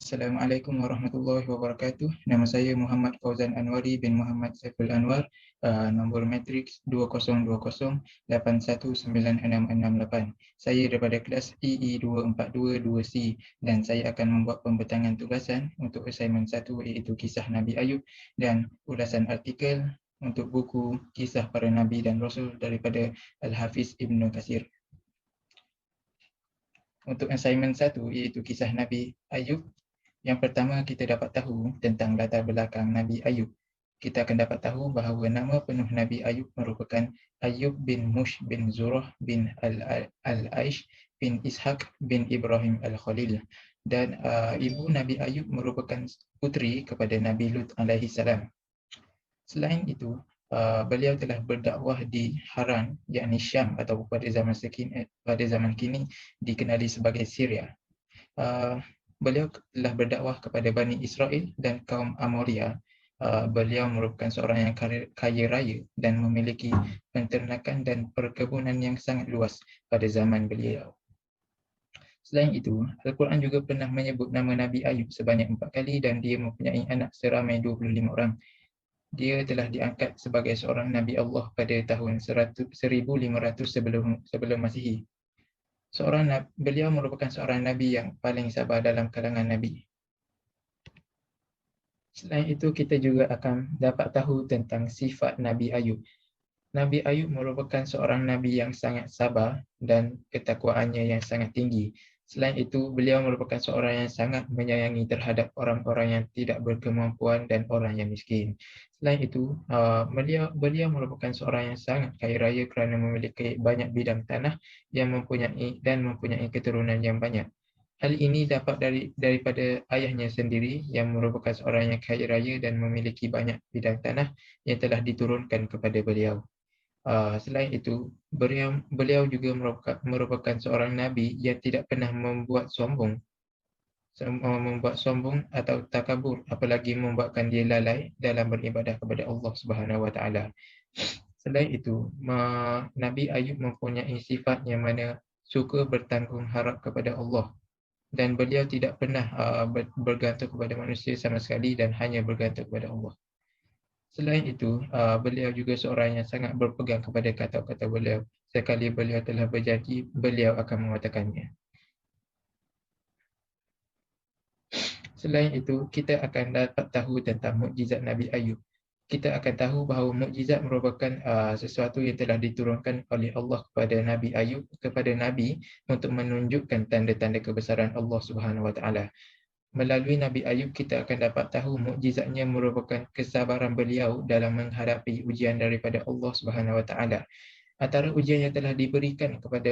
Assalamualaikum warahmatullahi wabarakatuh. Nama saya Muhammad Fauzan Anwari bin Muhammad Saiful Anwar. Nombor matriks 2020819668. Saya daripada kelas EE2422C dan saya akan membuat pembentangan tugasan untuk assignment 1 iaitu Kisah Nabi Ayub dan ulasan artikel untuk buku Kisah Para Nabi dan Rasul daripada Al-Hafiz Ibn Katsir. Untuk assignment 1 iaitu Kisah Nabi Ayub, yang pertama kita dapat tahu tentang latar belakang Nabi Ayub. Kita akan dapat tahu bahawa nama penuh Nabi Ayub merupakan Ayub bin Mush bin Zurah bin Al-Aish bin Ishaq bin Ibrahim Al-Khalil, dan ibu Nabi Ayub merupakan puteri kepada Nabi Lut alaihi salam. Selain itu, beliau telah berdakwah di Haran, yakni Syam, atau pada zaman kini dikenali sebagai Syria. Beliau telah berdakwah kepada Bani Israel dan kaum Amoria. Beliau merupakan seorang yang kaya raya dan memiliki penternakan dan perkebunan yang sangat luas pada zaman beliau. Selain itu, Al-Quran juga pernah menyebut nama Nabi Ayub sebanyak 4 kali dan dia mempunyai anak seramai 25 orang. Dia telah diangkat sebagai seorang Nabi Allah pada tahun 1500 sebelum Masihi. Beliau merupakan seorang Nabi yang paling sabar dalam kalangan Nabi. Selain itu, kita juga akan dapat tahu tentang sifat Nabi Ayub. Nabi Ayub merupakan seorang Nabi yang sangat sabar dan ketakwaannya yang sangat tinggi. Selain itu, beliau merupakan seorang yang sangat menyayangi terhadap orang-orang yang tidak berkemampuan dan orang yang miskin. Selain itu, beliau merupakan seorang yang sangat kaya raya kerana memiliki banyak bidang tanah yang mempunyai keturunan yang banyak. Hal ini dapat daripada ayahnya sendiri yang merupakan seorang yang kaya raya dan memiliki banyak bidang tanah yang telah diturunkan kepada beliau. Selain itu, beliau juga merupakan seorang Nabi yang tidak pernah membuat sombong atau takabur, apalagi membuatkan dia lalai dalam beribadah kepada Allah Subhanahu Wa Taala. Selain itu, Nabi Ayub mempunyai sifat yang mana suka bertanggung harap kepada Allah. Dan beliau tidak pernah bergantung kepada manusia sama sekali dan hanya bergantung kepada Allah. Selain itu, beliau juga seorang yang sangat berpegang kepada kata-kata beliau. Sekali beliau telah berjanji, beliau akan mengatakannya. Selain itu, kita akan dapat tahu tentang mukjizat Nabi Ayub. Kita akan tahu bahawa mukjizat merupakan sesuatu yang telah diturunkan oleh Allah kepada Nabi Ayub, kepada Nabi untuk menunjukkan tanda-tanda kebesaran Allah Subhanahu Wa Taala. Melalui Nabi Ayub, kita akan dapat tahu mukjizatnya merupakan kesabaran beliau dalam menghadapi ujian daripada Allah Subhanahu Wa Taala. Antara ujian yang telah diberikan kepada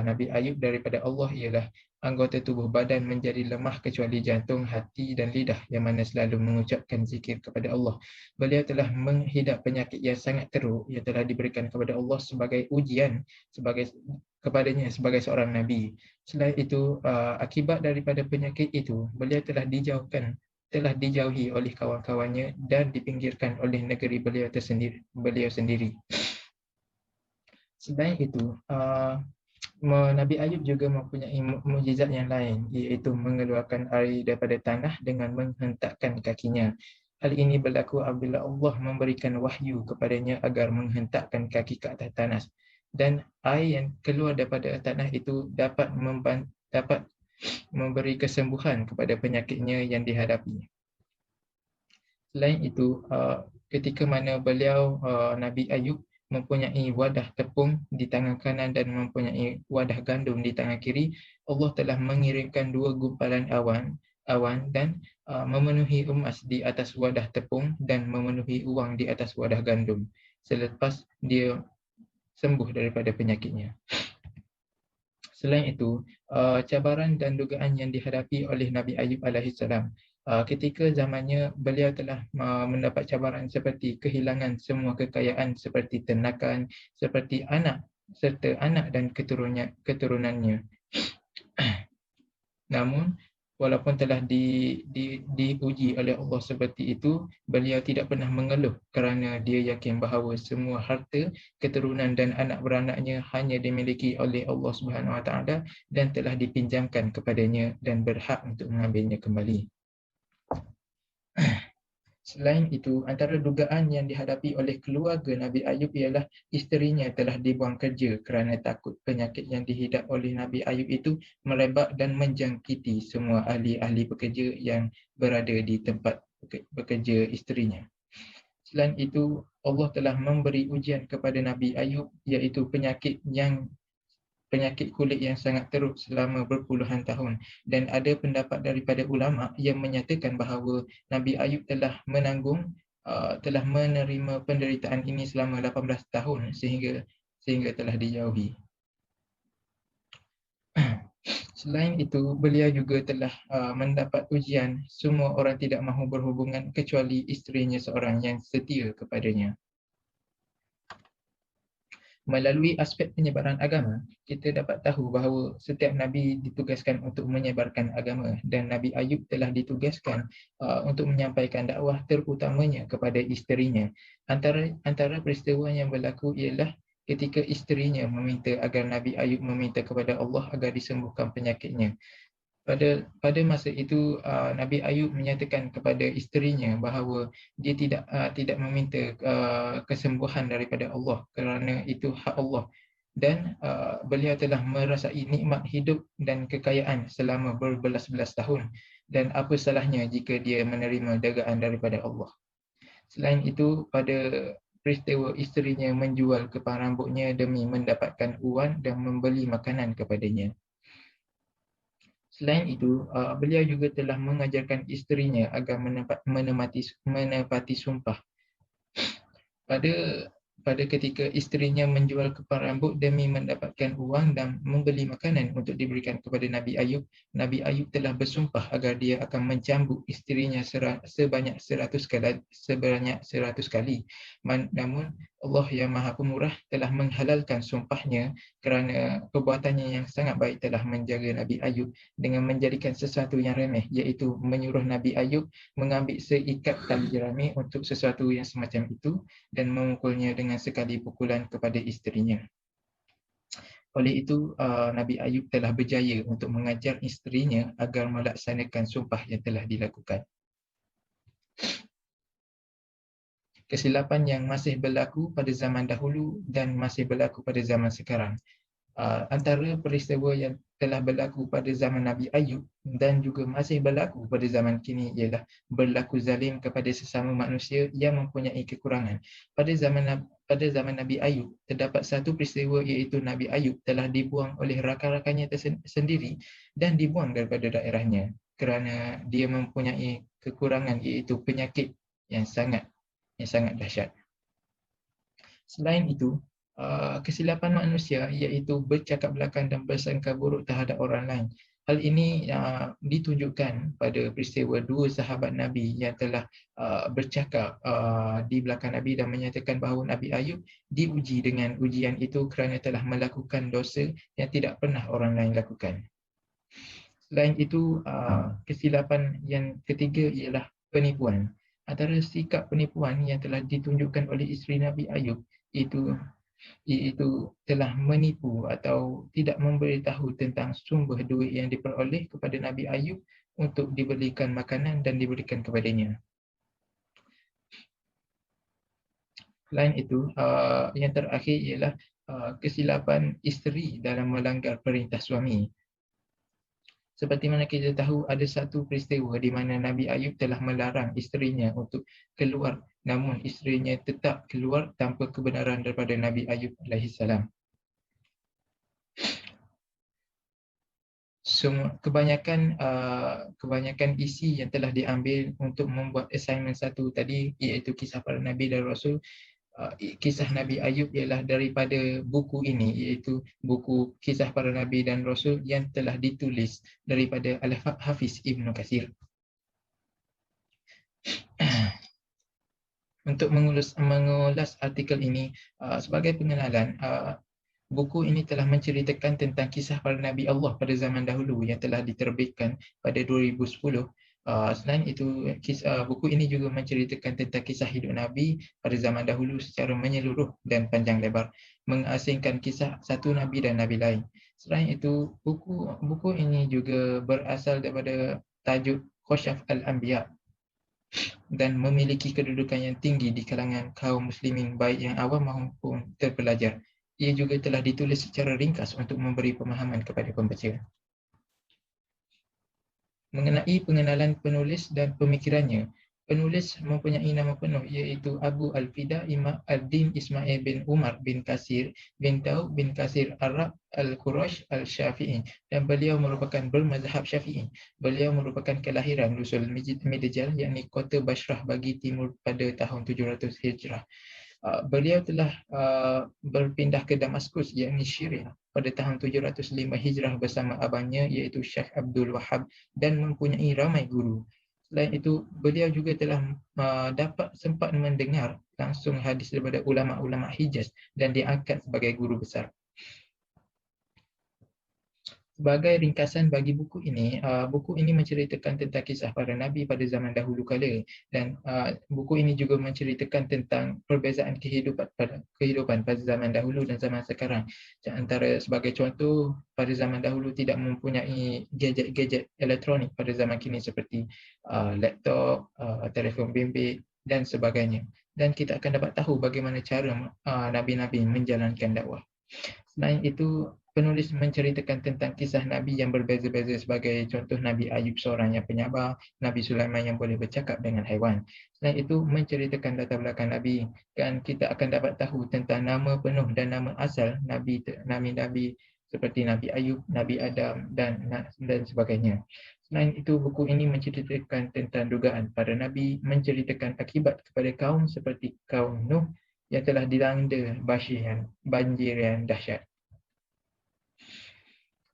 Nabi Ayub daripada Allah ialah anggota tubuh badan menjadi lemah kecuali jantung, hati dan lidah yang mana selalu mengucapkan zikir kepada Allah. Beliau telah menghidap penyakit yang sangat teruk yang telah diberikan kepada Allah sebagai ujian kepadanya sebagai seorang Nabi. Selain itu, akibat daripada penyakit itu, beliau telah dijauhi oleh kawan-kawannya dan dipinggirkan oleh negeri beliau sendiri. Selain itu, Nabi Ayub juga mempunyai mukjizat yang lain, iaitu mengeluarkan air daripada tanah dengan menghentakkan kakinya. Hal ini berlaku apabila Allah memberikan wahyu kepadanya agar menghentakkan kaki ke atas tanah. Dan air yang keluar daripada tanah itu dapat memberi kesembuhan kepada penyakitnya yang dihadapi. Selain itu, ketika mana beliau, Nabi Ayub, mempunyai wadah tepung di tangan kanan dan mempunyai wadah gandum di tangan kiri, Allah telah mengirimkan 2 gumpalan awan dan memenuhi emas di atas wadah tepung dan memenuhi uang di atas wadah gandum selepas dia sembuh daripada penyakitnya. Selain itu, cabaran dan dugaan yang dihadapi oleh Nabi Ayub alaihissalam. Ketika zamannya, beliau telah mendapat cabaran seperti kehilangan semua kekayaan seperti ternakan, seperti anak serta anak dan keturunannya. Namun, walaupun telah diuji oleh Allah seperti itu, beliau tidak pernah mengeluh kerana dia yakin bahawa semua harta, keturunan dan anak beranaknya hanya dimiliki oleh Allah Subhanahu Wa Taala dan telah dipinjamkan kepadanya dan berhak untuk mengambilnya kembali. Selain itu, antara dugaan yang dihadapi oleh keluarga Nabi Ayub ialah isterinya telah dibuang kerja kerana takut penyakit yang dihidap oleh Nabi Ayub itu merebak dan menjangkiti semua ahli-ahli pekerja yang berada di tempat bekerja isterinya. Selain itu, Allah telah memberi ujian kepada Nabi Ayub iaitu penyakit kulit yang sangat teruk selama berpuluhan tahun, dan ada pendapat daripada ulama yang menyatakan bahawa Nabi Ayub telah menerima penderitaan ini selama 18 tahun sehingga telah dijauhi. Selain itu, beliau juga telah mendapat ujian semua orang tidak mahu berhubungan kecuali isterinya seorang yang setia kepadanya. Melalui aspek penyebaran agama, kita dapat tahu bahawa setiap Nabi ditugaskan untuk menyebarkan agama, dan Nabi Ayub telah ditugaskan untuk menyampaikan dakwah terutamanya kepada isterinya. Antara peristiwa yang berlaku ialah ketika isterinya meminta agar Nabi Ayub meminta kepada Allah agar disembuhkan penyakitnya. Pada masa itu, Nabi Ayub menyatakan kepada isterinya bahawa dia tidak meminta kesembuhan daripada Allah kerana itu hak Allah, dan beliau telah merasai nikmat hidup dan kekayaan selama berbelas-belas tahun, dan apa salahnya jika dia menerima dagaan daripada Allah. Selain itu, pada peristiwa isterinya menjual kepang rambutnya demi mendapatkan wang dan membeli makanan kepadanya. Selain itu, beliau juga telah mengajarkan isterinya agar menepati sumpah. Pada ketika isterinya menjual kepang rambut demi mendapatkan wang dan membeli makanan untuk diberikan kepada Nabi Ayub telah bersumpah agar dia akan mencambuk isterinya sebanyak 100 kali. Namun Allah yang Maha Pemurah telah menghalalkan sumpahnya kerana perbuatannya yang sangat baik telah menjaga Nabi Ayub dengan menjadikan sesuatu yang remeh, iaitu menyuruh Nabi Ayub mengambil seikat tali jerami untuk sesuatu yang semacam itu dan memukulnya dengan sekali pukulan kepada isterinya. Oleh itu, Nabi Ayub telah berjaya untuk mengajar isterinya agar melaksanakan sumpah yang telah dilakukan. Kesilapan yang masih berlaku pada zaman dahulu dan masih berlaku pada zaman sekarang. Antara peristiwa yang telah berlaku pada zaman Nabi Ayub dan juga masih berlaku pada zaman kini ialah berlaku zalim kepada sesama manusia yang mempunyai kekurangan. Pada zaman Nabi Ayub, terdapat satu peristiwa iaitu Nabi Ayub telah dibuang oleh rakan-rakannya sendiri dan dibuang daripada daerahnya kerana dia mempunyai kekurangan iaitu penyakit yang sangat dahsyat. Selain itu, kesilapan manusia iaitu bercakap belakang dan bersangka buruk terhadap orang lain. Hal ini ditunjukkan pada peristiwa dua sahabat Nabi yang telah bercakap di belakang Nabi dan menyatakan bahawa Nabi Ayub diuji dengan ujian itu kerana telah melakukan dosa yang tidak pernah orang lain lakukan. Selain itu, kesilapan yang ketiga ialah penipuan. Antara sikap penipuan yang telah ditunjukkan oleh isteri Nabi Ayub iaitu telah menipu atau tidak memberitahu tentang sumber duit yang diperoleh kepada Nabi Ayub untuk dibelikan makanan dan diberikan kepadanya. Selain itu, yang terakhir ialah kesilapan isteri dalam melanggar perintah suami. Seperti mana kita tahu, ada satu peristiwa di mana Nabi Ayub telah melarang isterinya untuk keluar, namun isterinya tetap keluar tanpa kebenaran daripada Nabi Ayub AS. Kebanyakan isi yang telah diambil untuk membuat assignment satu tadi, iaitu kisah para Nabi dan Rasul, kisah Nabi Ayub ialah daripada buku ini, iaitu buku Kisah Para Nabi dan Rasul yang telah ditulis daripada Al-Hafiz Ibn Katsir. Untuk mengulas artikel ini, sebagai pengenalan, Buku ini telah menceritakan tentang kisah para Nabi Allah pada zaman dahulu yang telah diterbitkan pada 2010. Selain itu, buku ini juga menceritakan tentang kisah hidup Nabi pada zaman dahulu secara menyeluruh dan panjang lebar, mengasingkan kisah satu Nabi dan Nabi lain. Selain itu, buku ini juga berasal daripada tajuk Khasyaf Al-Anbiya dan memiliki kedudukan yang tinggi di kalangan kaum muslimin baik yang awam maupun terpelajar. Ia juga telah ditulis secara ringkas untuk memberi pemahaman kepada pembaca. Mengenai pengenalan penulis dan pemikirannya, penulis mempunyai nama penuh iaitu Abu Al-Fida Imam Ad-Din Ismail bin Umar bin Kasir bin Daud bin Kasir Arab Al-Qurash Al-Syafi'i, dan beliau merupakan bermazhab Syafi'i. Beliau merupakan kelahiran Lusul Midjal, yakni kota Basrah bagi timur pada tahun 700 Hijrah. Beliau telah berpindah ke Damaskus, yakni Syria, pada tahun 705 Hijrah bersama abangnya iaitu Syekh Abdul Wahab, dan mempunyai ramai guru. Selain itu, beliau juga telah dapat sempat mendengar langsung hadis daripada ulama-ulama Hijaz dan diangkat sebagai guru besar. Sebagai ringkasan bagi buku ini menceritakan tentang kisah para Nabi pada zaman dahulu kala, dan buku ini juga menceritakan tentang perbezaan kehidupan pada zaman dahulu dan zaman sekarang. Antara sebagai contoh, pada zaman dahulu tidak mempunyai gadget-gadget elektronik pada zaman kini seperti laptop, telefon bimbit dan sebagainya. Dan kita akan dapat tahu bagaimana cara Nabi-Nabi menjalankan dakwah. Selain itu, penulis menceritakan tentang kisah Nabi yang berbeza-beza, sebagai contoh Nabi Ayub seorang yang penyabar, Nabi Sulaiman yang boleh bercakap dengan haiwan. Selain itu, menceritakan latar belakang Nabi, dan kita akan dapat tahu tentang nama penuh dan nama asal Nabi seperti Nabi Ayub, Nabi Adam dan sebagainya. Selain itu, buku ini menceritakan tentang dugaan para Nabi, menceritakan akibat kepada kaum seperti kaum Nuh yang telah dilanda banjir yang dahsyat.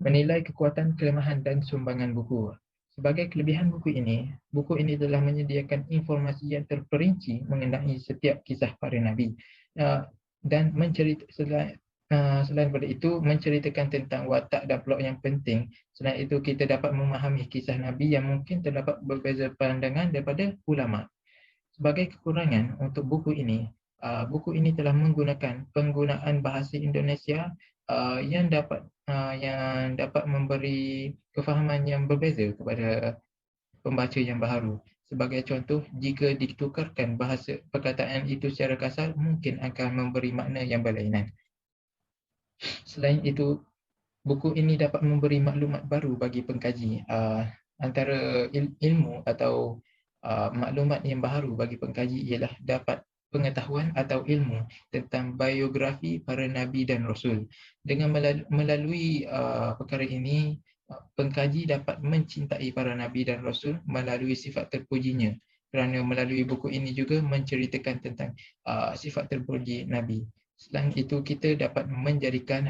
Menilai kekuatan, kelemahan dan sumbangan buku. Sebagai kelebihan buku ini telah menyediakan informasi yang terperinci mengenai setiap kisah para Nabi, dan selain daripada itu menceritakan tentang watak dan plot yang penting. Selain itu, kita dapat memahami kisah Nabi yang mungkin terdapat berbeza pandangan daripada ulama. Sebagai kekurangan untuk buku ini telah menggunakan penggunaan bahasa Indonesia yang dapat memberi kefahaman yang berbeza kepada pembaca yang baharu. Sebagai contoh, jika ditukarkan bahasa perkataan itu secara kasar, mungkin akan memberi makna yang berlainan. Selain itu, buku ini dapat memberi maklumat baru bagi pengkaji. Antara ilmu atau maklumat yang baru bagi pengkaji ialah dapat pengetahuan atau ilmu tentang biografi para Nabi dan Rasul. Dengan melalui perkara ini, pengkaji dapat mencintai para Nabi dan Rasul melalui sifat terpujinya. Kerana melalui buku ini juga menceritakan tentang sifat terpuji Nabi. Selain itu, kita dapat menjadikan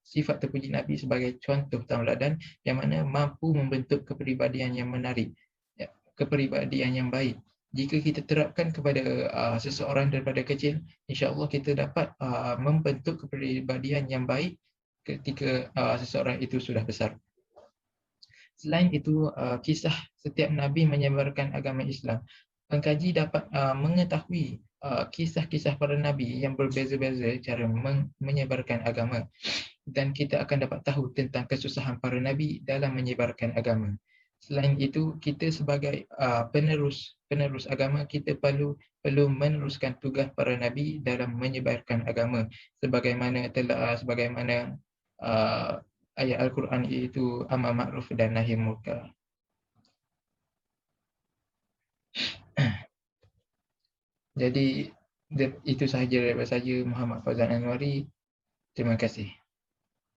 sifat terpuji Nabi sebagai contoh tauladan yang mana mampu membentuk kepribadian yang menarik, kepribadian yang baik. Jika kita terapkan kepada seseorang daripada kecil, insya-Allah kita dapat membentuk kepribadian yang baik ketika seseorang itu sudah besar. Selain itu, kisah setiap Nabi menyebarkan agama Islam. Pengkaji dapat mengetahui kisah-kisah para Nabi yang berbeza-beza cara menyebarkan agama, dan kita akan dapat tahu tentang kesusahan para Nabi dalam menyebarkan agama. Selain itu, kita sebagai penerus agama, kita perlu meneruskan tugas para Nabi dalam menyebarkan agama, sebagaimana ayat Al-Quran, iaitu amar ma'ruf dan nahi munkar. Jadi itu sahaja daripada saya, Muhammad Fauzan Anwari. Terima kasih.